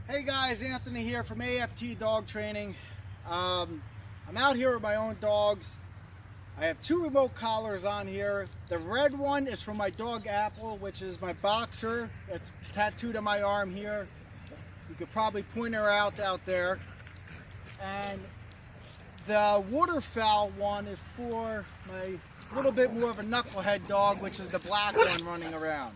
Hey guys, Anthony here from AFT Dog Training. I'm out here with my own dogs. I have two remote collars on here. The red one is from my dog Apple, which is my boxer. It's tattooed on my arm here. You could probably point her out there. And the waterfowl one is for my little bit more of a knucklehead dog, which is the black one running around.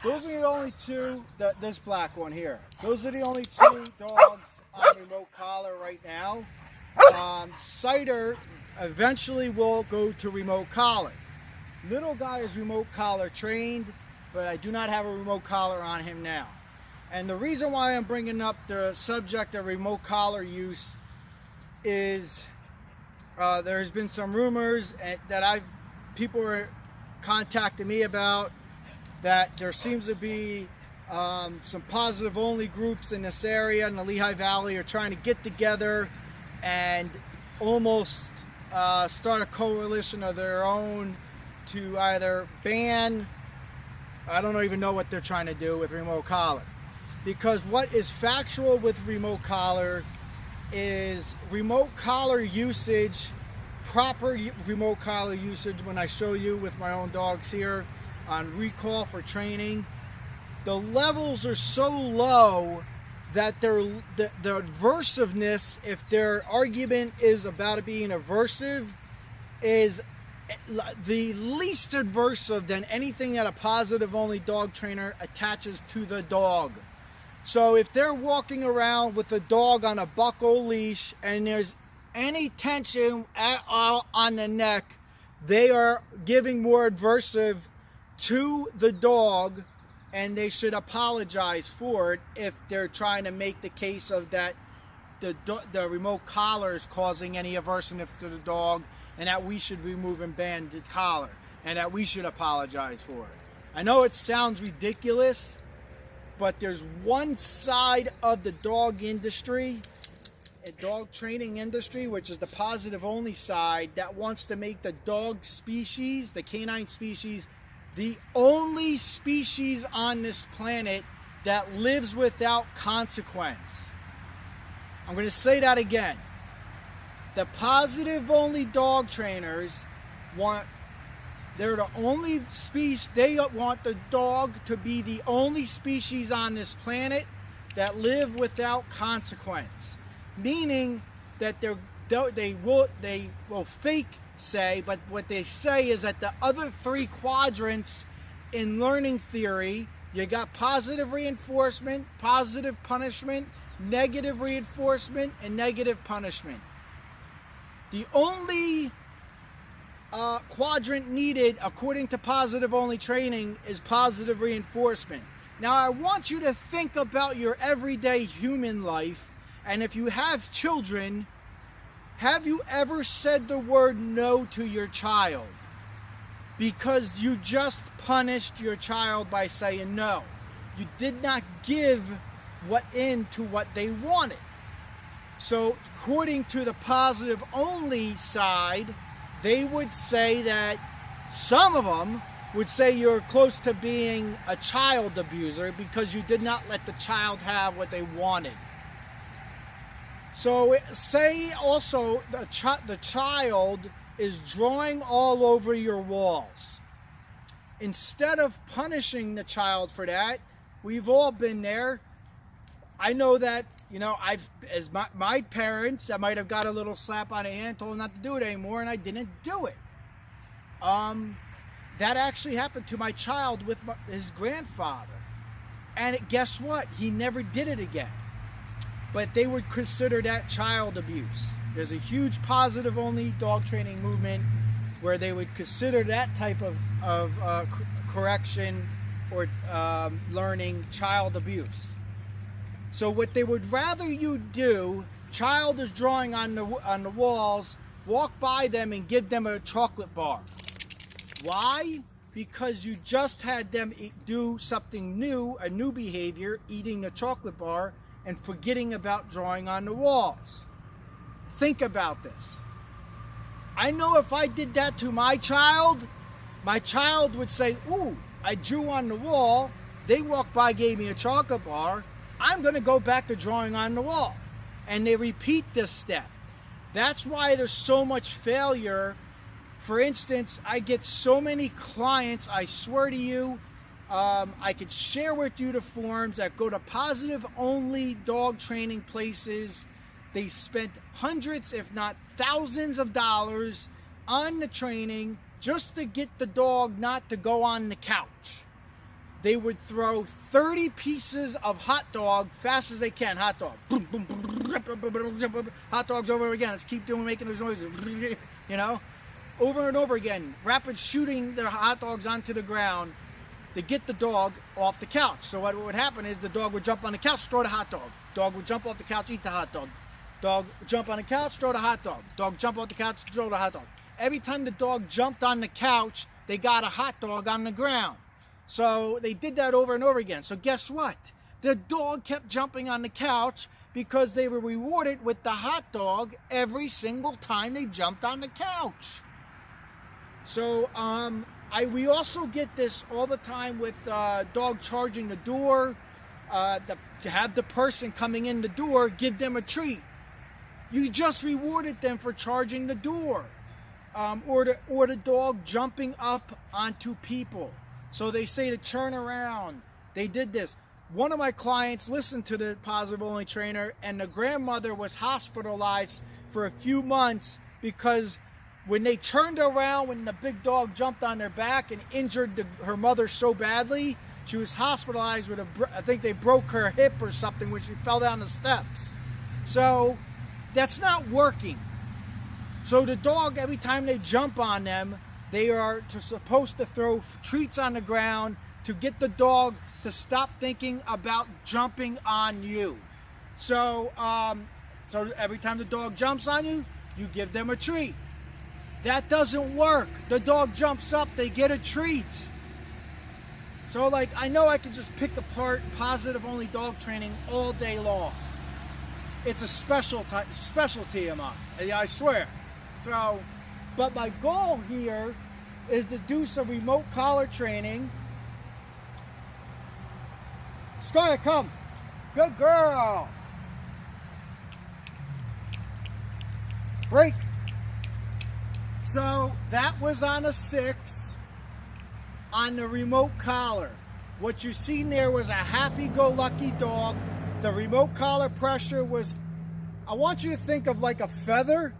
Those are the only two, this black one here. Those are the only two dogs on remote collar right now. Cider eventually will go to remote collar. Little guy is remote collar trained, but I do not have a remote collar on him now. And the reason why I'm bringing up the subject of remote collar use is there's been some rumors that people are contacting me about, that there seems to be some positive only groups in this area in the Lehigh Valley are trying to get together and almost start a coalition of their own to either ban, I don't even know what they're trying to do with remote collar. Because what is factual with remote collar is remote collar usage, proper remote collar usage, when I show you with my own dogs here, on recall for training, the levels are so low that the aversiveness, if their argument is about being aversive, is the least aversive than anything that a positive only dog trainer attaches to the dog. So if they're walking around with the dog on a buckle leash and there's any tension at all on the neck, they are giving more aversive to the dog, and they should apologize for it if they're trying to make the case of that the remote collar is causing any aversiveness to the dog, and that we should remove and ban the collar, and that we should apologize for it. I know it sounds ridiculous, but there's one side of the dog industry, a dog training industry, which is the positive only side, that wants to make the dog species, the canine species, the only species on this planet that lives without consequence. I'm going to say that again. The positive only dog trainers they're the only species, they want the dog to be the only species on this planet that live without consequence. Meaning that they will fake say, but what they say is that the other three quadrants in learning theory, you got positive reinforcement, positive punishment, negative reinforcement, and negative punishment. The only quadrant needed, according to positive only training, is positive reinforcement. Now I want you to think about your everyday human life, and if you have children, have you ever said the word no to your child because you just punished your child by saying no? You did not give what they wanted. So according to the positive only side, they would say that, some of them would say you're close to being a child abuser because you did not let the child have what they wanted. So say also the child is drawing all over your walls. Instead of punishing the child for that, we've all been there. I know that, as my parents, I might have got a little slap on the hand, told them not to do it anymore, and I didn't do it. That actually happened to my child with his grandfather. And guess what? He never did it again. But they would consider that child abuse. There's a huge positive only dog training movement where they would consider that type of correction or learning child abuse. So what they would rather you do, child is drawing on the walls, walk by them and give them a chocolate bar. Why? Because you just had them do something new, a new behavior, eating the chocolate bar, and forgetting about drawing on the walls. Think about this. I know if I did that to my child would say, ooh, I drew on the wall, they walked by, gave me a chocolate bar, I'm going to go back to drawing on the wall. And they repeat this step. That's why there's so much failure. For instance, I get so many clients, I swear to you, I could share with you the forms that go to positive only dog training places. They spent hundreds, if not thousands of dollars on the training just to get the dog not to go on the couch. They would throw 30 pieces of hot dog fast as they can. Hot dog. Boom, boom, boom, hot dogs over again. Let's keep making those noises. You know? Over and over again. Rapid shooting their hot dogs onto the ground to get the dog off the couch. So what would happen is the dog would jump on the couch, throw the hot dog. Dog would jump off the couch, eat the hot dog. Dog jump on the couch, throw the hot dog. Dog jump off the couch, throw the hot dog. Every time the dog jumped on the couch, they got a hot dog on the ground. So they did that over and over again. So guess what? The dog kept jumping on the couch because they were rewarded with the hot dog every single time they jumped on the couch. So we also get this all the time with dog charging the door. To have the person coming in the door give them a treat. You just rewarded them for charging the door. Or the dog jumping up onto people. So they say to turn around. They did this. One of my clients listened to the positive only trainer, and the grandmother was hospitalized for a few months because when they turned around, when the big dog jumped on their back and injured her mother so badly, she was hospitalized with I think they broke her hip or something when she fell down the steps. So that's not working. So the dog, every time they jump on them, they are supposed to throw treats on the ground to get the dog to stop thinking about jumping on you. So, so every time the dog jumps on you, you give them a treat. That doesn't work. The dog jumps up, they get a treat. So like, I know I can just pick apart positive only dog training all day long. It's a specialty of mine, I swear. So, but my goal here is to do some remote collar training. Sky, come. Good girl. Break. So that was on a 6 on the remote collar. What you seen there was a happy-go-lucky dog. The remote collar pressure was, I want you to think of like a feather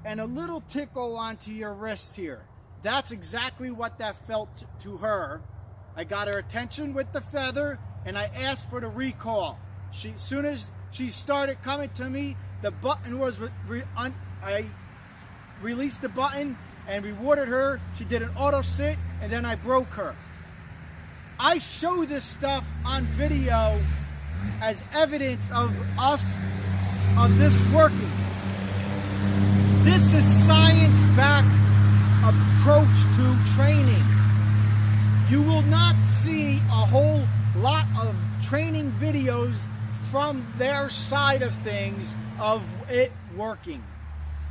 and a little tickle onto your wrist here. That's exactly what that felt to her. I got her attention with the feather and I asked for the recall. As soon as she started coming to me, the button was, I released the button and rewarded her. She did an auto sit and then I broke her. I show this stuff on video as evidence of this working. This is science-backed approach to training. You will not see a whole lot of training videos from their side of things of it working.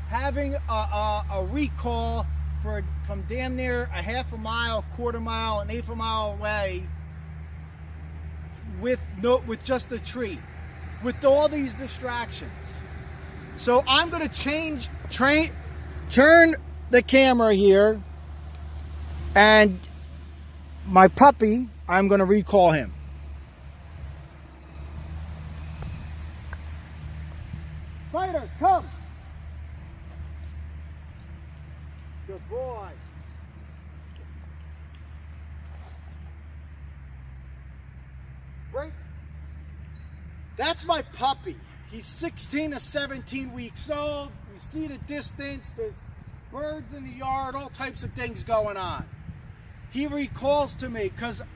Having a recall from damn near a half a mile, quarter mile, an eighth of a mile away with just a treat, with all these distractions. So I'm going to turn the camera here, and my puppy, I'm going to recall him. Fighter, come. Good boy. Break. That's my puppy. He's 16 to 17 weeks old. You see the distance. There's birds in the yard, all types of things going on. He recalls to me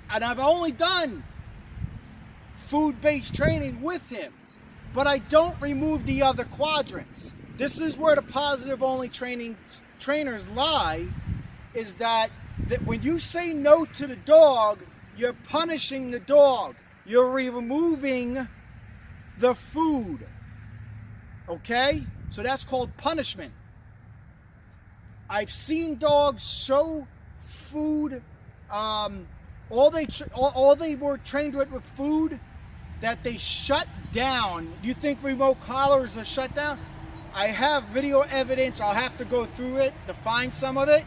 and I've only done food-based training with him, but I don't remove the other quadrants. This is where the positive only trainers lie, is that when you say no to the dog, you're punishing the dog. You're removing the food. Okay? So that's called punishment. I've seen dogs so food, all they were trained with food, that they shut down. You think remote collars are shut down? I have video evidence, I'll have to go through it to find some of it,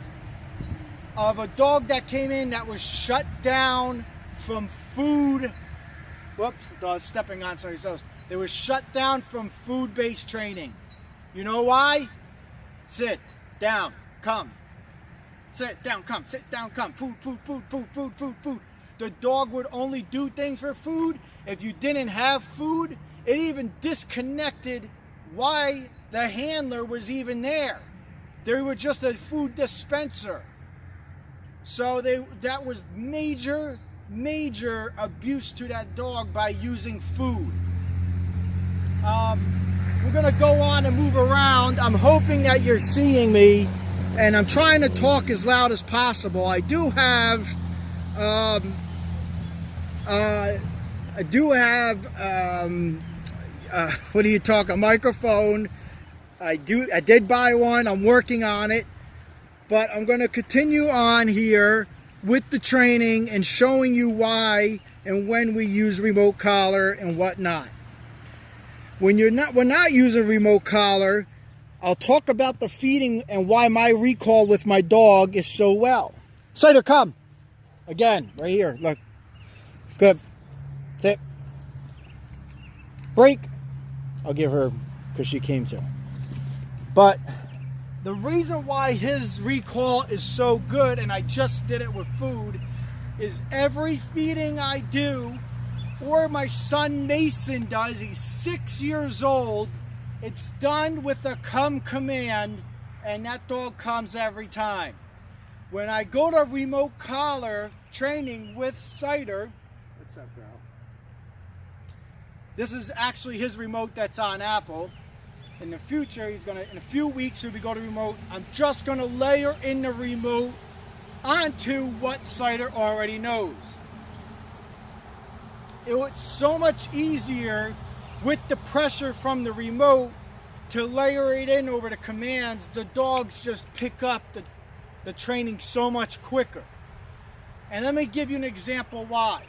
of a dog that came in that was shut down from food. Whoops, the dog's stepping on somebody's toes. They were shut down from food-based training. You know why? Sit down, come. Sit down, come. Sit down, come. Food, food, food, food, food, food, food. The dog would only do things for food. If you didn't have food, it even disconnected why the handler was even there. They were just a food dispenser. So that was major abuse to that dog by using food. We're gonna go on and move around. I'm hoping that you're seeing me, and I'm trying to talk as loud as possible. I do have what do you talk, a microphone. I did buy one. I'm working on it, but I'm going to continue on here with the training and showing you why and when we use remote collar and whatnot. When we're not using remote collar, I'll talk about the feeding and why my recall with my dog is so well. Cider, come. Again, right here. Look. Good. Sit. Break. I'll give her because she came to. But the reason why his recall is so good, and I just did it with food, is every feeding I do, or my son Mason does, he's 6 years old, it's done with a come command, and that dog comes every time. When I go to remote collar training with Cider, what's up, bro? This is actually his remote that's on Apple. In the future, in a few weeks, he'll be going to remote. I'm just gonna layer in the remote onto what Cider already knows. It's so much easier with the pressure from the remote to layer it in over the commands. The dogs just pick up the training so much quicker. And let me give you an example why.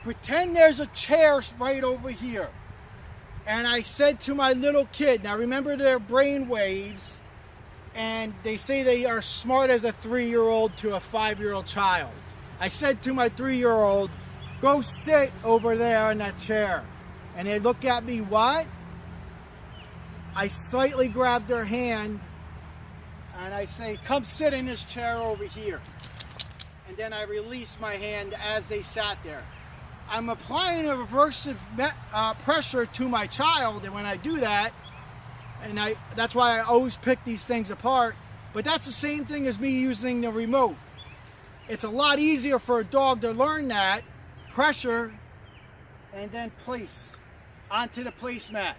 Pretend there's a chair right over here. And I said to my little kid, now remember their brain waves, and they say they are smart as a 3-year-old to a 5-year-old child. I said to my 3-year-old, go sit over there in that chair. And they look at me, what? I slightly grab their hand and I say, come sit in this chair over here. And then I release my hand as they sat there. I'm applying a reversive pressure to my child, and when I do that, and that's why I always pick these things apart, but that's the same thing as me using the remote. It's a lot easier for a dog to learn that pressure and then place onto the placemat.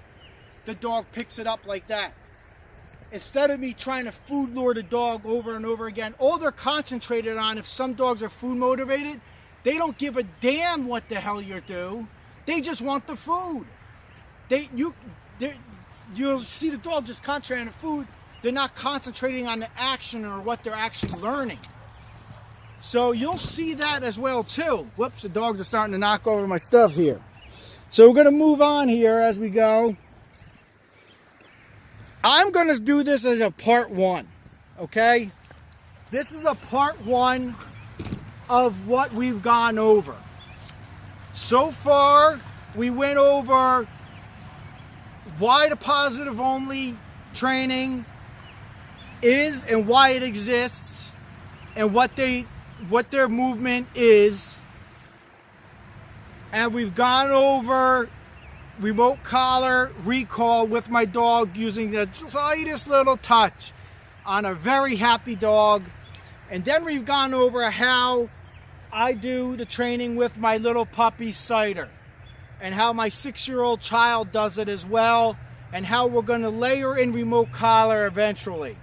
The dog picks it up like that. Instead of me trying to food lure the dog over and over again, all they're concentrated on, if some dogs are food motivated, they don't give a damn what the hell you do. They just want the food. You'll see the dog just concentrating on the food. They're not concentrating on the action or what they're actually learning. So you'll see that as well too. Whoops, the dogs are starting to knock over my stuff here. So we're going to move on here as we go. I'm going to do this as a part 1, okay? This is a part 1 of what we've gone over. So far, we went over why the positive only training is and why it exists and what their movement is. And we've gone over remote collar recall with my dog using the slightest little touch on a very happy dog. And then we've gone over how I do the training with my little puppy Cider, and how my 6-year-old child does it as well, and how we're going to layer in remote collar eventually.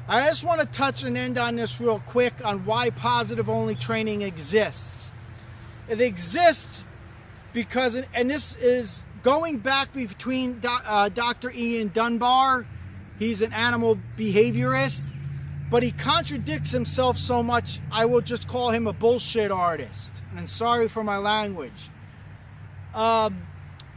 I just want to touch and end on this real quick on why positive only training exists. It exists because, and this is going back between Dr. Ian Dunbar, he's an animal behaviorist, but he contradicts himself so much, I will just call him a bullshit artist. And sorry for my language.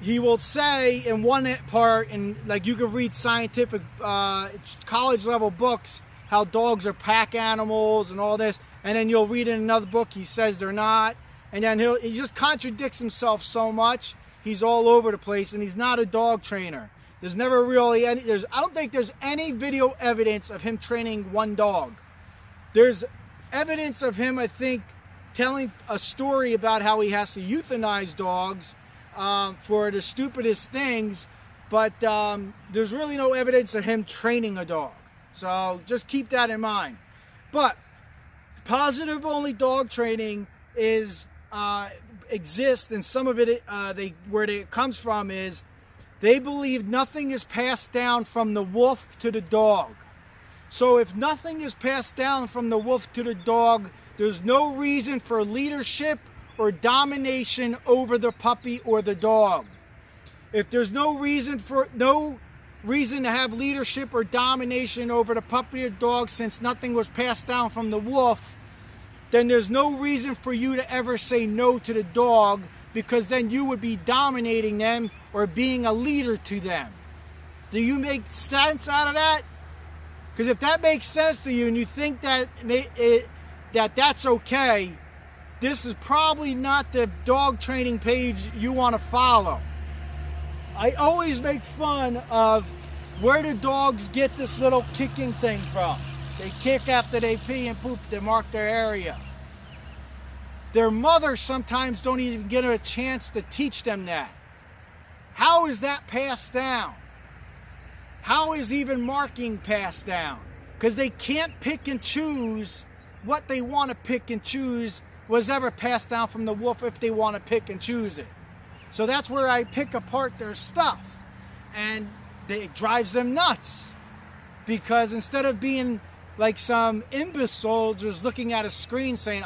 he will say in one part, and like you can read scientific college level books, how dogs are pack animals and all this, and then you'll read in another book he says they're not, and then he just contradicts himself so much. He's all over the place, and he's not a dog trainer. There's never really any, I don't think there's any video evidence of him training one dog. There's evidence of him, I think, telling a story about how he has to euthanize dogs for the stupidest things, but there's really no evidence of him training a dog. So just keep that in mind. But positive only dog training is exists, and some of it where it comes from is they believe nothing is passed down from the wolf to the dog. So if nothing is passed down from the wolf to the dog, there's no reason for leadership or domination over the puppy or the dog. If there's no reason to have leadership or domination over the puppy or dog, since nothing was passed down from the wolf, then there's no reason for you to ever say no to the dog, because then you would be dominating them or being a leader to them. Do you make sense out of that? Because if that makes sense to you and you think that that's okay, this is probably not the dog training page you want to follow. I always make fun of where do dogs get this little kicking thing from. They kick after they pee and poop to mark their area. Their mothers sometimes don't even get a chance to teach them that. How is that passed down? How is even marking passed down? Because they can't pick and choose what they want to pick and choose was ever passed down from the wolf if they want to pick and choose it. So that's where I pick apart their stuff. And it drives them nuts. Because instead of being like some imbecile just looking at a screen saying,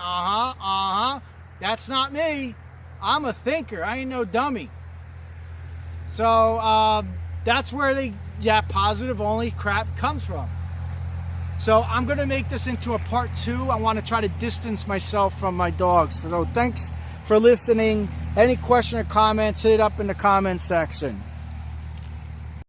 that's not me. I'm a thinker. I ain't no dummy. So that's where positive only crap comes from. So I'm going to make this into a part 2. I want to try to distance myself from my dogs. So thanks for listening. Any question or comments, hit it up in the comment section.